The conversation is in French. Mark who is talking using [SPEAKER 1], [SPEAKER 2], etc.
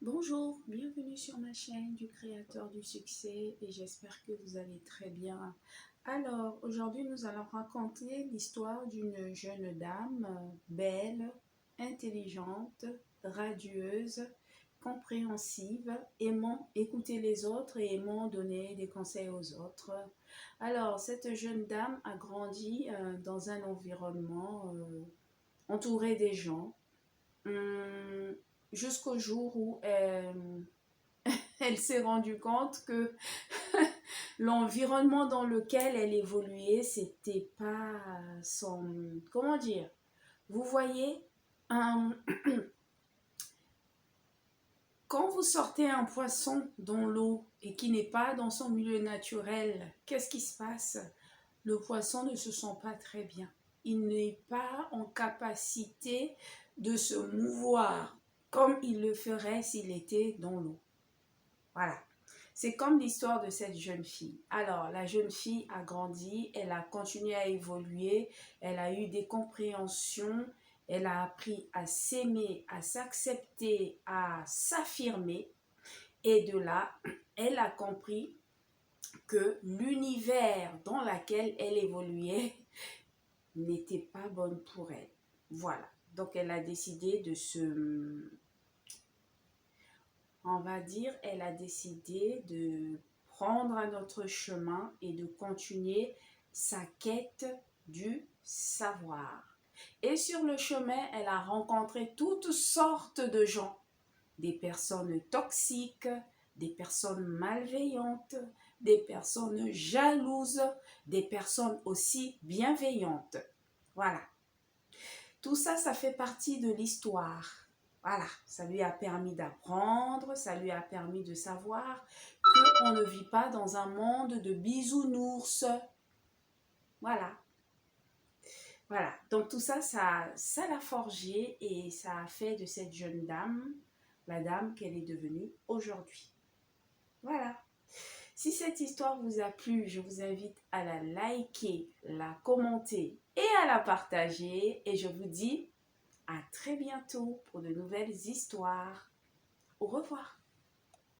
[SPEAKER 1] Bonjour, bienvenue sur ma chaîne du créateur du succès et j'espère que vous allez très bien. Alors, aujourd'hui, nous allons raconter l'histoire d'une jeune dame belle, intelligente, radieuse, compréhensive, aimant écouter les autres et aimant donner des conseils aux autres. Alors, cette jeune dame a grandi dans un environnement entouré des gens. Jusqu'au jour où elle s'est rendue compte que l'environnement dans lequel elle évoluait, c'était pas son... Comment dire? Vous voyez, un- quand vous sortez un poisson dans l'eau et qui n'est pas dans son milieu naturel, qu'est-ce qui se passe? Le poisson ne se sent pas très bien. Il n'est pas en capacité de se mouvoir comme il le ferait s'il était dans l'eau. Voilà. C'est comme l'histoire de cette jeune fille. Alors, la jeune fille a grandi, elle a continué à évoluer, elle a eu des compréhensions, elle a appris à s'aimer, à s'accepter, à s'affirmer. Et de là, elle a compris que l'univers dans lequel elle évoluait n'était pas bonne pour elle. Voilà. Donc, elle a décidé de se... On va dire, elle a décidé de prendre un autre chemin et de continuer sa quête du savoir. Et sur le chemin, elle a rencontré toutes sortes de gens, des personnes toxiques, des personnes malveillantes, des personnes jalouses, des personnes aussi bienveillantes. Voilà. Tout ça, ça fait partie de l'histoire. Voilà, ça lui a permis d'apprendre, ça lui a permis de savoir qu'on ne vit pas dans un monde de bisounours. Voilà, voilà. Donc tout ça, ça l'a forgé et ça a fait de cette jeune dame la dame qu'elle est devenue aujourd'hui. Voilà. Si cette histoire vous a plu, je vous invite à la liker, la commenter et à la partager. Et je vous dis à très bientôt pour de nouvelles histoires. Au revoir.